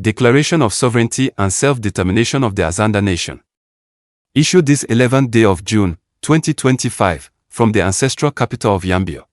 Declaration of Sovereignty and Self-Determination of the Azándè Nation. Issued this 11th day of June, 2025, from the ancestral capital of Yámbió.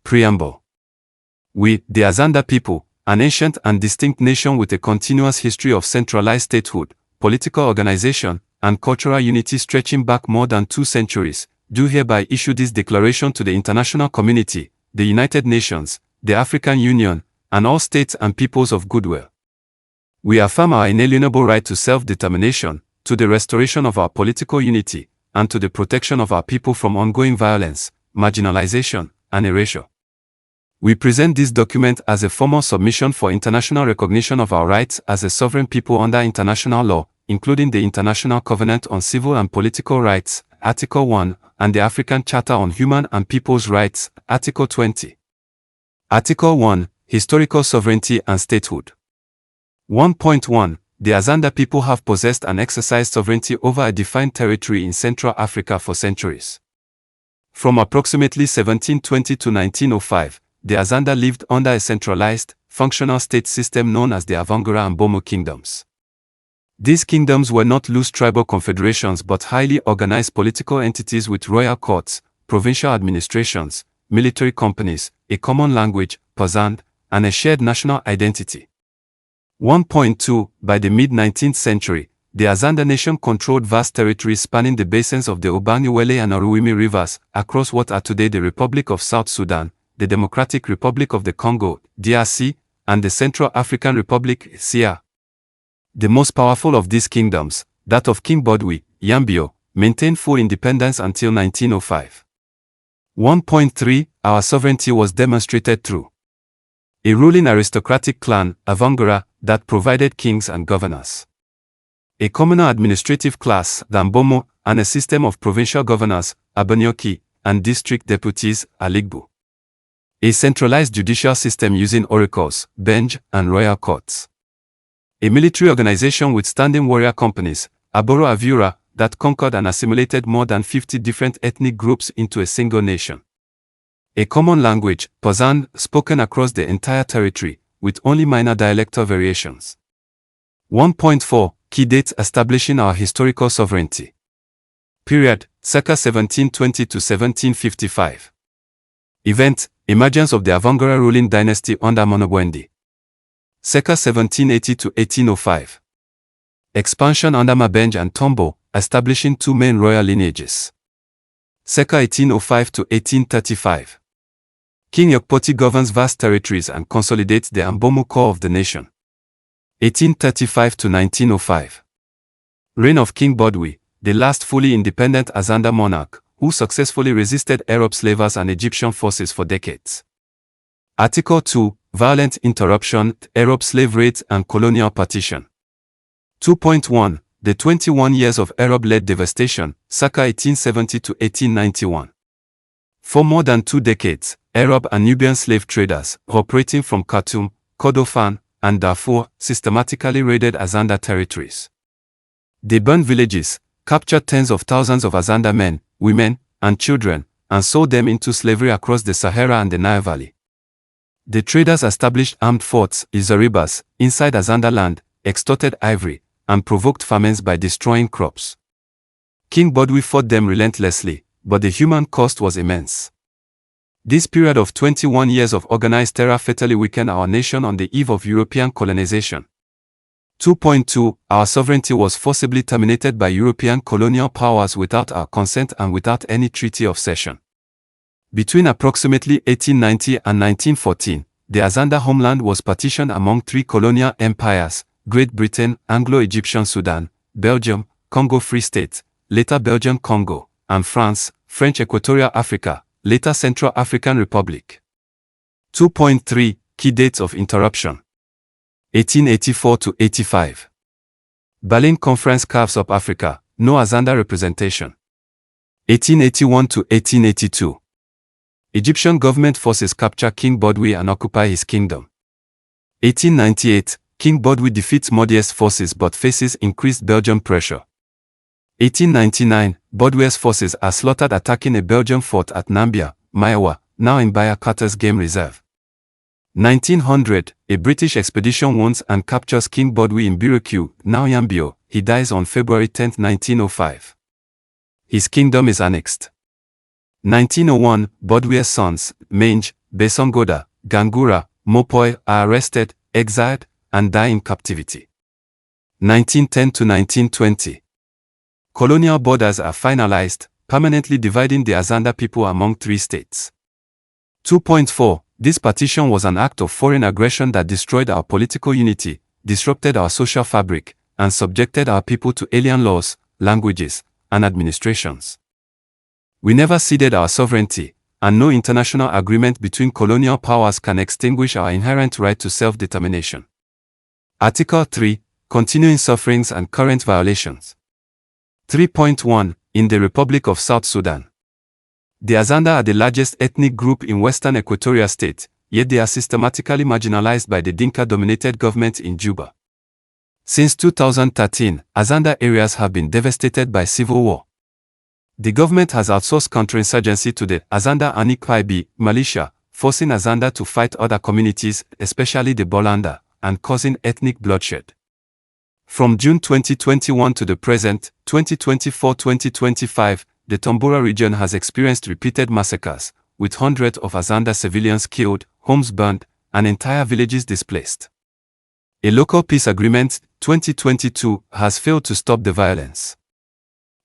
Preamble. We, the Azándè people, an ancient and distinct nation with a continuous history of centralized statehood, political organization, and cultural unity stretching back more than 2 centuries, do hereby issue this declaration to the international community, the United Nations, the African Union, and all states and peoples of goodwill. We affirm our inalienable right to self-determination, to the restoration of our political unity, and to the protection of our people from ongoing violence, marginalization, and erasure. We present this document as a formal submission for international recognition of our rights as a sovereign people under international law, including the International Covenant on Civil and Political Rights, Article 1, and the African Charter on Human and People's Rights, Article 20. Article 1, Historical Sovereignty and Statehood. 1.1. The Azándè people have possessed and exercised sovereignty over a defined territory in Central Africa for centuries. From approximately 1720 to 1905, the Azándè lived under a centralized, functional state system known as the Avüngárã Ambomu kingdoms. These kingdoms were not loose tribal confederations but highly organized political entities with royal courts, provincial administrations, military companies, a common language, Pázándè, and a shared national identity. 1.2. By the mid-19th century, the Azándè nation controlled vast territories spanning the basins of the Obangiwele and Oruwimi rivers, across what are today the Republic of South Sudan, the Democratic Republic of the Congo, DRC, and the Central African Republic, CAR. The most powerful of these kingdoms, that of King Gbüdwé, Yámbió, maintained full independence until 1905. 1.3. Our sovereignty was demonstrated through a ruling aristocratic clan, Avüngárã, that provided kings and governors, a communal administrative class, the Ambomu, and a system of provincial governors, Abanyoki, and district deputies, Aligbu. A centralized judicial system using oracles, bench, and royal courts. A military organization with standing warrior companies, Aboro Avura, that conquered and assimilated more than 50 different ethnic groups into a single nation. A common language, Pázándè, spoken across the entire territory, with only minor dialectal variations. 1.4. Key dates establishing our historical sovereignty. Period, circa 1720 to 1755. Event, emergence of the Avüngárã ruling dynasty under Monabwendi. Circa 1780 to 1805. Expansion under Mabenj and Tombo, establishing 2 main royal lineages. Circa 1805 to 1835. King Yokpoti governs vast territories and consolidates the Ambomu core of the nation. 1835 to 1905. Reign of King Gbüdwé, the last fully independent Azándè monarch, who successfully resisted Arab slavers and Egyptian forces for decades. Article 2, Violent interruption, Arab slave raids and colonial partition. 2.1. The 21 years of Arab-led devastation, circa 1870 to 1891. For more than 2 decades, Arab and Nubian slave traders, operating from Khartoum, Kordofan, and Darfur, systematically raided Azándè territories. They burned villages, captured tens of thousands of Azándè men, women, and children, and sold them into slavery across the Sahara and the Nile Valley. The traders established armed forts, zaribas, inside Azándè land, extorted ivory, and provoked famines by destroying crops. King Gbüdwé fought them relentlessly, but the human cost was immense. This period of 21 years of organized terror fatally weakened our nation on the eve of European colonization. 2.2. Our sovereignty was forcibly terminated by European colonial powers without our consent and without any treaty of cession. Between approximately 1890 and 1914, the Azándè homeland was partitioned among 3 colonial empires: Great Britain, Anglo-Egyptian Sudan, Belgium, Congo Free State, later Belgian Congo, and France, French Equatorial Africa, later Central African Republic. 2.3. Key dates of interruption. 1884 to 85. Berlin Conference carves up Africa, no Azándè representation. 1881 to 1882. Egyptian government forces capture King Gbüdwé and occupy his kingdom. 1898. King Gbüdwé defeats Modiè's forces but faces increased Belgian pressure. 1899. Gbüdwé's forces are slaughtered attacking a Belgian fort at Nambia, Maiwa, now in Bayer Carter's Game Reserve. 1900, a British expedition wounds and captures King Gbüdwé in Gbüdwé, now Yámbió. He dies on February 10, 1905. His kingdom is annexed. 1901, Gbüdwé's sons, Mange, Besongoda, Gangura, Mopoi, are arrested, exiled, and die in captivity. 1910 to 1920. Colonial borders are finalized, permanently dividing the Azándè people among 3 states. 2.4. This partition was an act of foreign aggression that destroyed our political unity, disrupted our social fabric, and subjected our people to alien laws, languages, and administrations. We never ceded our sovereignty, and no international agreement between colonial powers can extinguish our inherent right to self-determination. Article 3. Continuing sufferings and current violations. 3.1. In the Republic of South Sudan. The Azándè are the largest ethnic group in western Equatorial State, yet they are systematically marginalized by the Dinka-dominated government in Juba. Since 2013, Azándè areas have been devastated by civil war. The government has outsourced counterinsurgency to the Azándè Anikpaibi militia, forcing Azándè to fight other communities, especially the Bolanda, and causing ethnic bloodshed. From June 2021 to the present, 2024-2025, the Tambora region has experienced repeated massacres, with hundreds of Azándè civilians killed, homes burned, and entire villages displaced. A local peace agreement, 2022, has failed to stop the violence.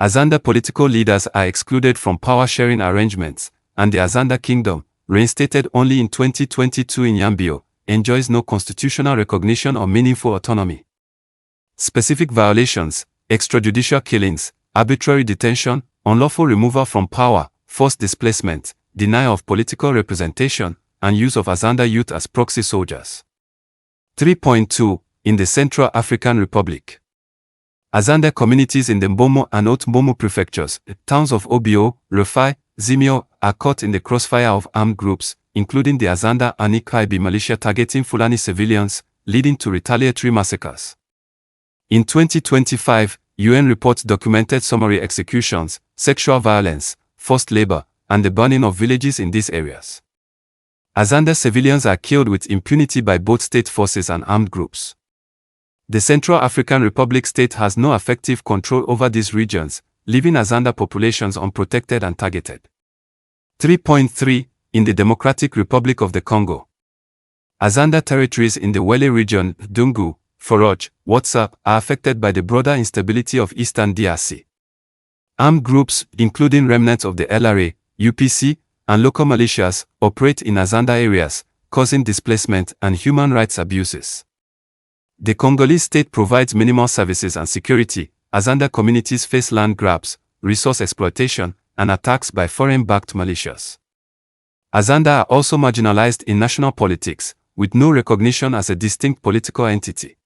Azándè political leaders are excluded from power-sharing arrangements, and the Azándè Kingdom, reinstated only in 2022 in Yámbió, enjoys no constitutional recognition or meaningful autonomy. Specific violations, extrajudicial killings, arbitrary detention, unlawful removal from power, forced displacement, denial of political representation, and use of Azándè youth as proxy soldiers. 3.2. In the Central African Republic. Azándè communities in the Mbomu and Otmbomu prefectures, towns of Obio, Rufai, Zimio, are caught in the crossfire of armed groups, including the Azándè Anikpaibi militia targeting Fulani civilians, leading to retaliatory massacres. In 2025, UN reports documented summary executions, sexual violence, forced labor, and the burning of villages in these areas. Azándè civilians are killed with impunity by both state forces and armed groups. The Central African Republic state has no effective control over these regions, leaving Azándè populations unprotected and targeted. 3.3. In the Democratic Republic of the Congo. Azándè territories in the Wele region, Dungu, Foroj, WhatsApp, are affected by the broader instability of Eastern DRC. Armed groups, including remnants of the LRA, UPC, and local militias, operate in Azándè areas, causing displacement and human rights abuses. The Congolese state provides minimal services and security. Azándè communities face land grabs, resource exploitation, and attacks by foreign-backed militias. Azándè are also marginalized in national politics, with no recognition as a distinct political entity.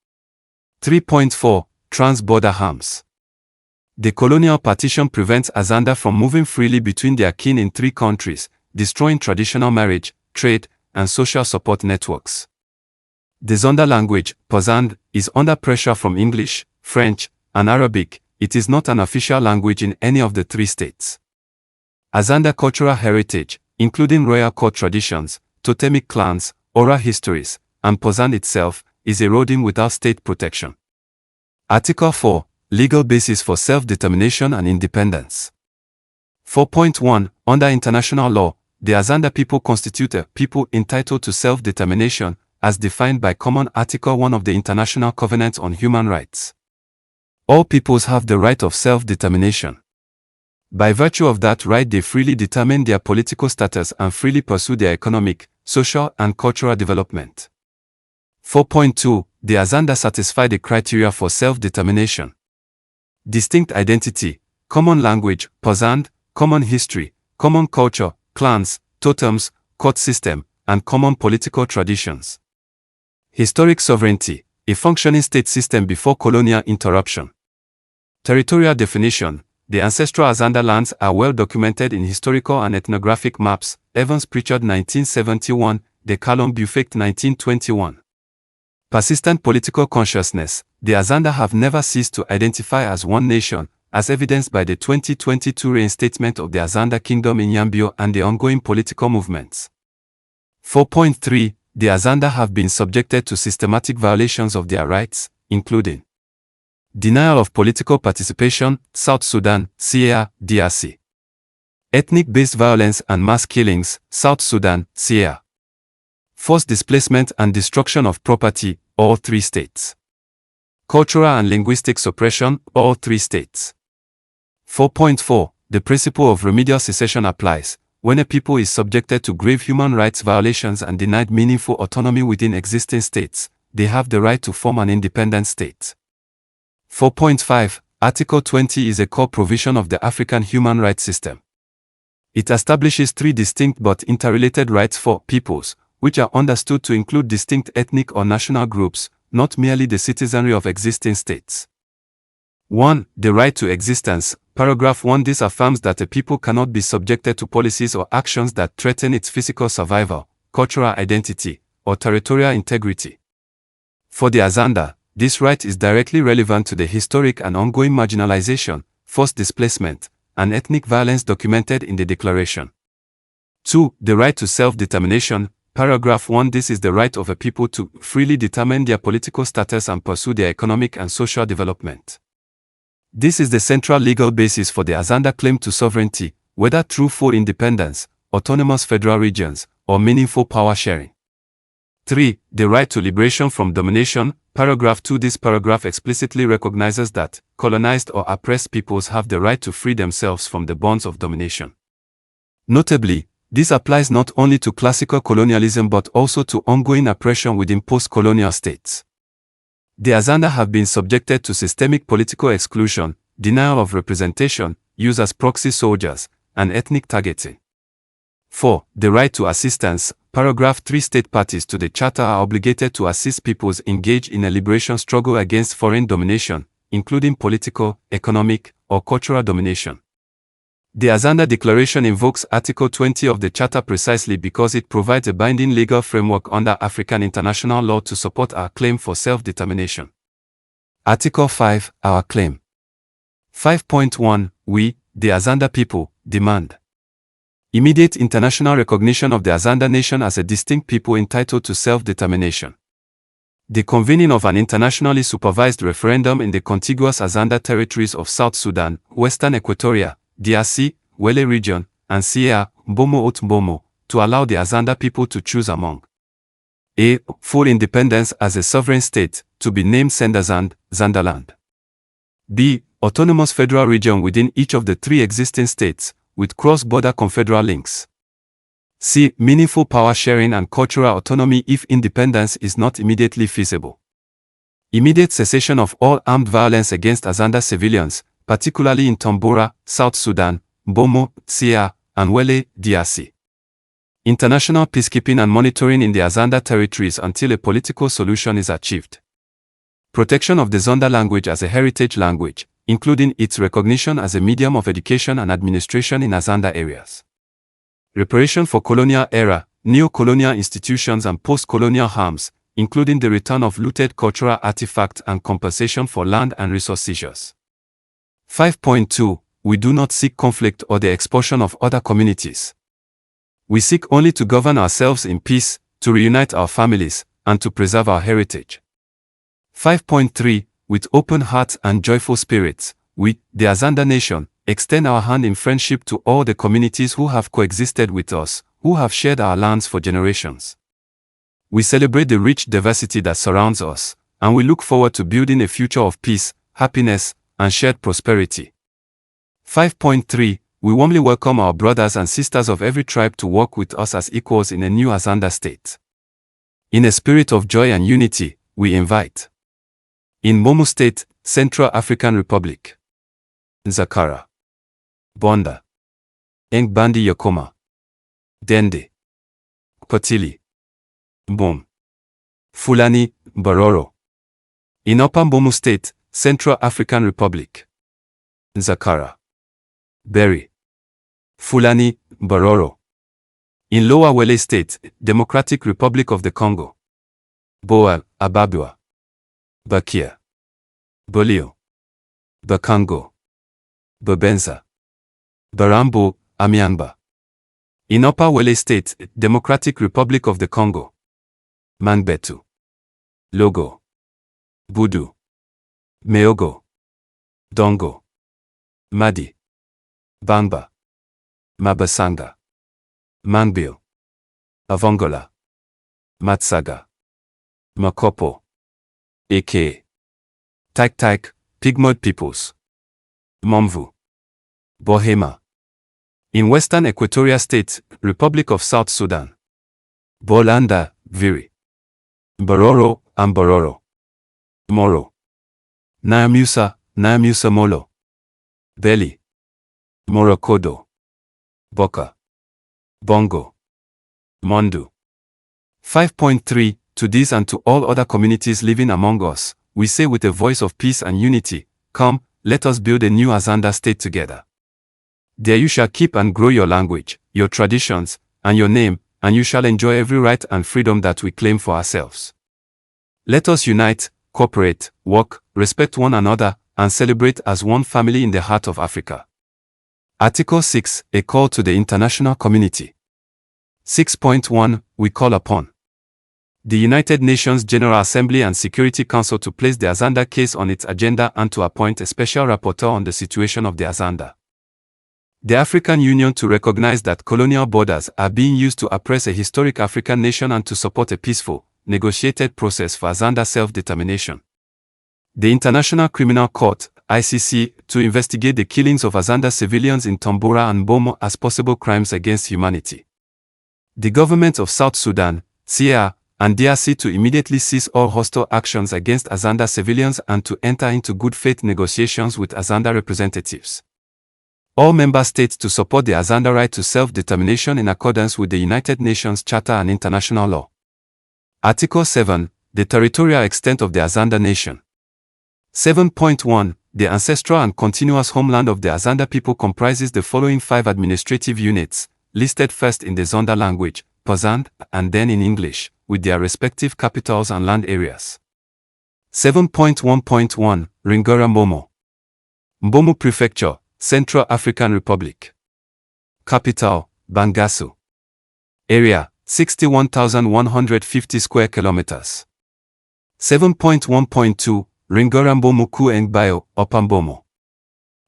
3.4. Trans-border harms. The colonial partition prevents Azándè from moving freely between their kin in 3 countries, destroying traditional marriage, trade, and social support networks. The Zonda language, Pázándè, is under pressure from English, French, and Arabic. It is not an official language in any of the 3 states. Azándè cultural heritage, including royal court traditions, totemic clans, oral histories, and Pázándè itself, is eroding without state protection. Article 4. Legal basis for self-determination and independence. 4.1. Under international law, the Azándè people constitute a people entitled to self-determination, as defined by Common Article 1 of the International Covenant on Human Rights. All peoples have the right of self-determination. By virtue of that right, they freely determine their political status and freely pursue their economic, social, and cultural development. 4.2. The Azándè satisfy the criteria for self-determination. Distinct identity, common language, Pázándè, common history, common culture, clans, totems, court system, and common political traditions. Historic sovereignty, a functioning state system before colonial interruption. Territorial definition. The ancestral Azándè lands are well documented in historical and ethnographic maps, Evans Pritchard 1971, De Calon Buffet 1921. Persistent political consciousness. The Azándè have never ceased to identify as one nation, as evidenced by the 2022 reinstatement of the Azándè Kingdom in Yámbió and the ongoing political movements. 4.3. the Azándè have been subjected to systematic violations of their rights, including denial of political participation, South Sudan, CAR, DRC. Ethnic-based violence and mass killings, South Sudan, CAR. Forced displacement and destruction of property, all 3 states. Cultural and linguistic suppression, all 3 states. 4.4. The principle of remedial cessation applies. When a people is subjected to grave human rights violations and denied meaningful autonomy within existing states, they have the right to form an independent state. 4.5. Article 20 is a core provision of the African human rights system. It establishes 3 distinct but interrelated rights for peoples, which are understood to include distinct ethnic or national groups, not merely the citizenry of existing states. 1. The right to existence. Paragraph 1. This affirms that a people cannot be subjected to policies or actions that threaten its physical survival, cultural identity, or territorial integrity. For the Azándè, this right is directly relevant to the historic and ongoing marginalization, forced displacement, and ethnic violence documented in the declaration. 2. The right to self-determination. Paragraph 1. This is the right of a people to freely determine their political status and pursue their economic and social development. This is the central legal basis for the Azándè claim to sovereignty, whether through full independence, autonomous federal regions, or meaningful power sharing. 3. The right to liberation from domination. Paragraph 2. This paragraph explicitly recognizes that colonized or oppressed peoples have the right to free themselves from the bonds of domination. Notably, this applies not only to classical colonialism but also to ongoing oppression within post-colonial states. The Azándè have been subjected to systemic political exclusion, denial of representation, use as proxy soldiers, and ethnic targeting. 4. The right to assistance. Paragraph 3. State parties to the Charter are obligated to assist peoples engaged in a liberation struggle against foreign domination, including political, economic, or cultural domination. The Azándè Declaration invokes Article 20 of the Charter precisely because it provides a binding legal framework under African international law to support our claim for self-determination. Article 5. Our claim. 5.1. We, the Azándè people, demand immediate international recognition of the Azándè nation as a distinct people entitled to self-determination. The convening of an internationally supervised referendum in the contiguous Azándè territories of South Sudan, Western Equatoria, DRC, Wele region, and CAR, Ambomu, to allow the Azándè people to choose among a. Full independence as a sovereign state, to be named Sendazand, Zandaland. B. Autonomous federal region within each of the 3 existing states, with cross-border confederal links. C. Meaningful power sharing and cultural autonomy if independence is not immediately feasible. Immediate cessation of all armed violence against Azándè civilians, particularly in Tambora, South Sudan, Ambomu, CAR, and Wele, DRC. International peacekeeping and monitoring in the Azándè territories until a political solution is achieved. Protection of the Zonda language as a heritage language, including its recognition as a medium of education and administration in Azándè areas. Reparation for colonial era, neo-colonial institutions and post-colonial harms, including the return of looted cultural artifacts and compensation for land and resource seizures. 5.2. We do not seek conflict or the expulsion of other communities. We seek only to govern ourselves in peace, to reunite our families, and to preserve our heritage. 5.3. With open hearts and joyful spirits, we, the Azándè nation, extend our hand in friendship to all the communities who have coexisted with us, who have shared our lands for generations. We celebrate the rich diversity that surrounds us, and we look forward to building a future of peace, happiness, and shared prosperity. 5.3. We warmly welcome our brothers and sisters of every tribe to work with us as equals in a new Azándè state. In a spirit of joy and unity, we invite in Ambomu State, Central African Republic, Zakara, Bonda, Ngbandi Yokoma, Dende, Kotili, Mbom, Fulani, Baroro. In Upper Ambomu State, Central African Republic, Zakara, Beri, Fulani, Baroro. In Lower Wele State, Democratic Republic of the Congo, Boal, Ababua, Bakia, Bolio, Bakango, Babenza, Barambo, Amianba. In Upper Wele State, Democratic Republic of the Congo, Mangbetu, Logo, Budu, Meogo, Dongo, Madi, Bamba, Mabasanga, Mangbio, Avongola, Matsaga, Makopo, aka Tak, Pygmod peoples, Momvu, Bohema. In Western Equatoria State, Republic of South Sudan, Bolanda, Viri, Bororo, Ambororo, Moro, Nyamusa Molo, Beli, Morokodo, Boka, Bongo, Mondu. 5.3 To these and to all other communities living among us, we say with a voice of peace and unity, come, let us build a new Azándè state together. There you shall keep and grow your language, your traditions, and your name, and you shall enjoy every right and freedom that we claim for ourselves. Let us unite, cooperate, work, respect one another, and celebrate as one family in the heart of Africa. Article 6, a call to the international community. 6.1, we call upon the United Nations General Assembly and Security Council to place the Azándè case on its agenda and to appoint a special rapporteur on the situation of the Azándè. The African Union to recognize that colonial borders are being used to oppress a historic African nation and to support a peaceful, negotiated process for Azándè self-determination. The International Criminal Court, ICC, to investigate the killings of Azándè civilians in Gbüdwé and Ambomu as possible crimes against humanity. The government of South Sudan, CAR, and DRC to immediately cease all hostile actions against Azándè civilians and to enter into good faith negotiations with Azándè representatives. All member states to support the Azándè right to self-determination in accordance with the United Nations Charter and international law. Article 7, the territorial extent of the Azándè nation. 7.1, the ancestral and continuous homeland of the Azándè people comprises the following 5 administrative units, listed first in the Zonda language, Pázándè, and then in English, with their respective capitals and land areas. 7.1.1, Avüngárã Ambomu, Ambomu Prefecture, Central African Republic. Capital, Bangassou. Area, 61,150 square kilometers. 7.1.2, Avüngárã Ambomu Gbüdwé of Yámbió.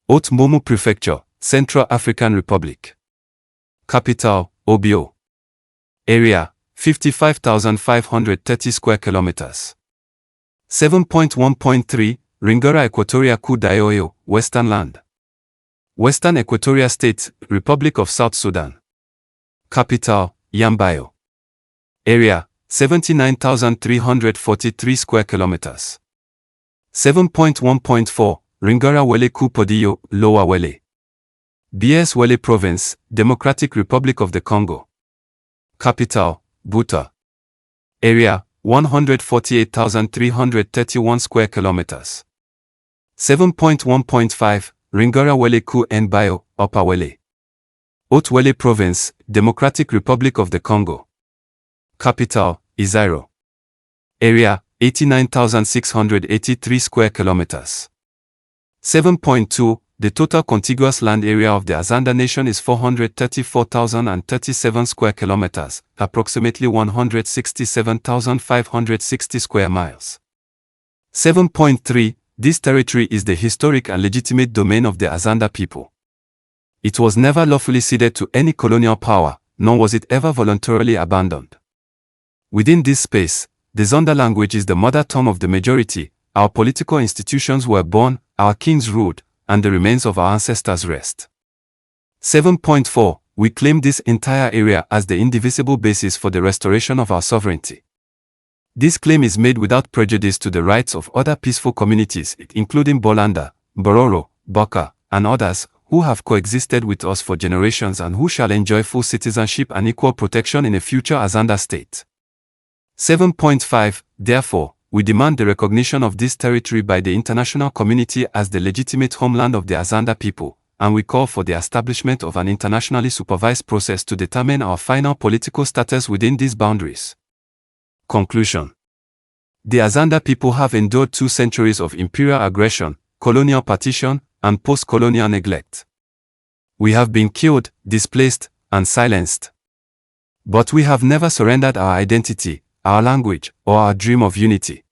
Haute Ambomu Prefecture, Central African Republic. Capital, Obio. Area, 55,530 square kilometers. 7.1.3, Avüngárã Equatoria Gbüdwé, Western Land. Western Equatoria State, Republic of South Sudan. Capital, Yámbió. Area, 79,343 square kilometers. 7.1.4, Avüngárã Wele Gbüdwé, Lower Wele. BS Wele Province, Democratic Republic of the Congo. Capital, Buta. Area, 148,331 square kilometers. 7.1.5, Avüngárã Wele Gbüdwé, Upper Wele. Haute Wele Province, Democratic Republic of the Congo. Capital, Isairo. Area, 89,683 square kilometers. 7.2, the total contiguous land area of the Azándè nation is 434,037 square kilometers, approximately 167,560 square miles. 7.3, this territory is the historic and legitimate domain of the Azándè people. It was never lawfully ceded to any colonial power, nor was it ever voluntarily abandoned. Within this space, the Zonda language is the mother tongue of the majority, our political institutions were born, our kings ruled, and the remains of our ancestors rest. 7.4, we claim this entire area as the indivisible basis for the restoration of our sovereignty. This claim is made without prejudice to the rights of other peaceful communities, including Bolanda, Bororo, Boka, and others, who have coexisted with us for generations and who shall enjoy full citizenship and equal protection in a future Azándè state. 7.5, therefore, we demand the recognition of this territory by the international community as the legitimate homeland of the Azándè people, and we call for the establishment of an internationally supervised process to determine our final political status within these boundaries. Conclusion. The Azándè people have endured 2 centuries of imperial aggression, colonial partition, and post-colonial neglect. We have been killed, displaced, and silenced. But we have never surrendered our identity, our language, or our dream of unity.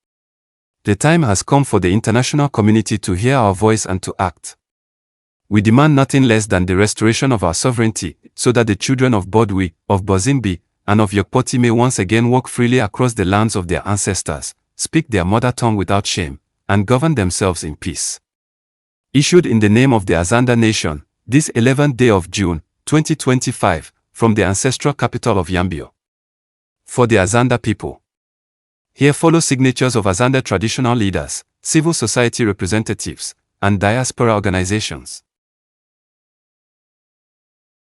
The time has come for the international community to hear our voice and to act. We demand nothing less than the restoration of our sovereignty, so that the children of Gbüdwé, of Bozimbi, and of Yokpoti may once again walk freely across the lands of their ancestors, speak their mother tongue without shame, and govern themselves in peace. Issued in the name of the Azándè nation, this 11th day of June, 2025, from the ancestral capital of Yámbió. For the Azándè people. Here follow signatures of Azándè traditional leaders, civil society representatives, and diaspora organizations.